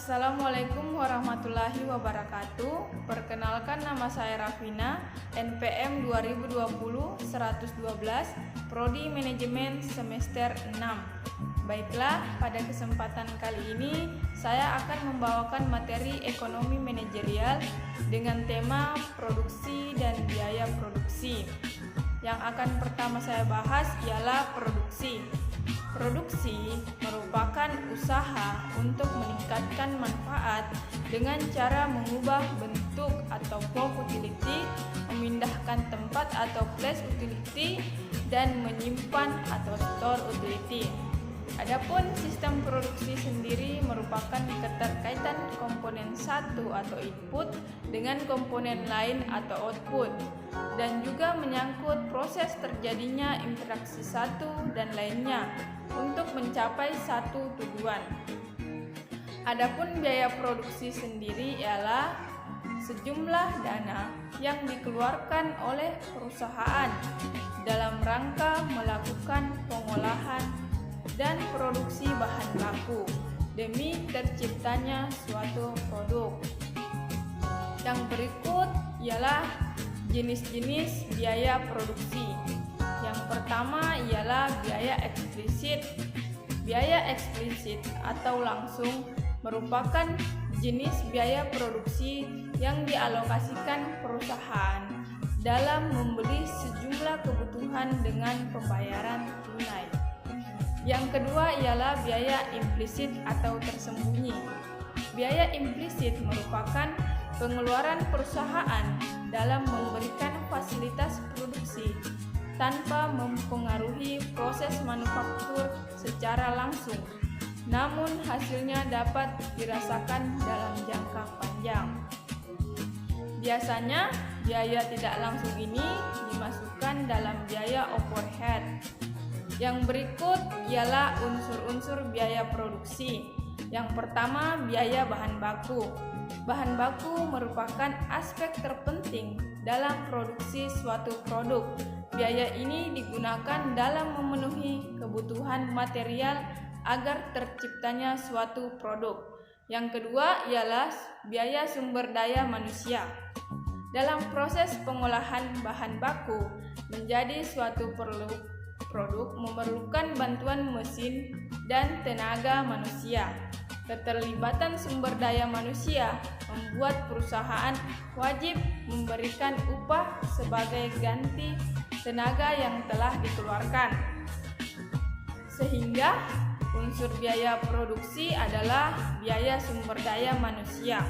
Assalamualaikum warahmatullahi wabarakatuh. Perkenalkan, nama saya Rafina, NPM 2020-112, Prodi Manajemen semester 6. Baiklah, pada kesempatan kali ini saya akan membawakan materi ekonomi manajerial dengan tema produksi dan biaya produksi. Yang akan pertama saya bahas ialah produksi. Produksi merupakan usaha untuk meningkatkan manfaat dengan cara mengubah bentuk atau form utility, memindahkan tempat atau place utility, dan menyimpan atau store utility. Adapun sistem produksi sendiri merupakan keterkaitan komponen satu atau input dengan komponen lain atau output, dan juga menyangkut proses terjadinya interaksi satu dan lainnya untuk mencapai satu tujuan. Adapun biaya produksi sendiri ialah sejumlah dana yang dikeluarkan oleh perusahaan dalam rangka melakukan pengolahan dan produksi bahan baku demi terciptanya suatu produk. Yang berikut ialah jenis-jenis biaya produksi. Yang pertama ialah biaya eksplisit. Biaya eksplisit atau langsung merupakan jenis biaya produksi yang dialokasikan perusahaan dalam membeli sejumlah kebutuhan dengan pembayaran tunai. Yang kedua ialah biaya implisit atau tersembunyi. Biaya implisit merupakan pengeluaran perusahaan dalam memberikan fasilitas produksi tanpa mempengaruhi proses manufaktur secara langsung, namun hasilnya dapat dirasakan dalam jangka panjang. Biasanya, biaya tidak langsung ini dimasukkan dalam biaya overhead. Yang berikut ialah unsur-unsur biaya produksi. Yang pertama, biaya bahan baku. Bahan baku merupakan aspek terpenting dalam produksi suatu produk. Biaya ini digunakan dalam memenuhi kebutuhan material agar terciptanya suatu produk. Yang kedua ialah biaya sumber daya manusia. Dalam proses pengolahan bahan baku menjadi suatu produk memerlukan bantuan mesin dan tenaga manusia. Keterlibatan sumber daya manusia membuat perusahaan wajib memberikan upah sebagai ganti tenaga yang telah dikeluarkan. Sehingga unsur biaya produksi adalah biaya sumber daya manusia.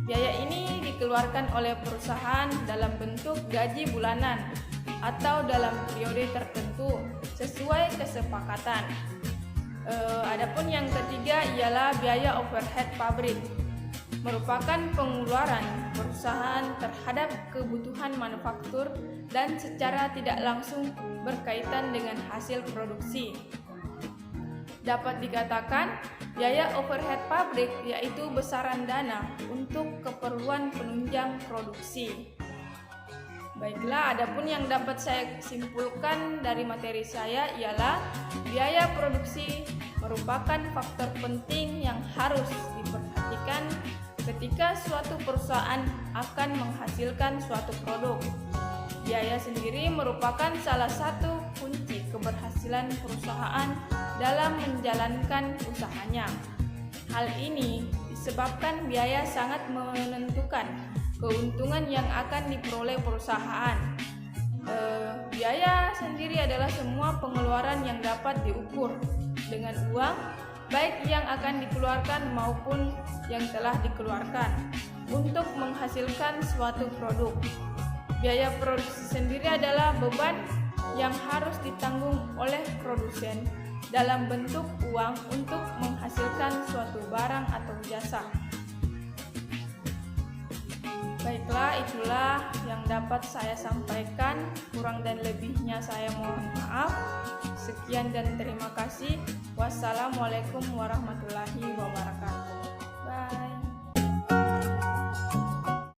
Biaya ini dikeluarkan oleh perusahaan dalam bentuk gaji bulanan atau dalam periode tertentu sesuai kesepakatan. Adapun yang ketiga ialah biaya overhead pabrik. Merupakan pengeluaran perusahaan terhadap kebutuhan manufaktur dan secara tidak langsung berkaitan dengan hasil produksi. Dapat dikatakan, biaya overhead pabrik yaitu besaran dana untuk keperluan penunjang produksi. Baiklah, adapun yang dapat saya simpulkan dari materi saya ialah biaya produksi merupakan faktor penting yang harus diperhatikan ketika suatu perusahaan akan menghasilkan suatu produk. Biaya sendiri merupakan salah satu kunci keberhasilan perusahaan dalam menjalankan usahanya. Hal ini disebabkan biaya sangat menentukan keuntungan yang akan diperoleh perusahaan. Biaya sendiri adalah semua pengeluaran yang dapat diukur dengan uang, baik yang akan dikeluarkan maupun yang telah dikeluarkan untuk menghasilkan suatu produk. Biaya produksi sendiri adalah beban yang harus ditanggung oleh produsen dalam bentuk uang untuk menghasilkan suatu barang atau jasa. Baiklah, itulah yang dapat saya sampaikan. Kurang dan lebihnya saya mohon maaf. Sekian dan terima kasih. Wassalamualaikum warahmatullahi wabarakatuh.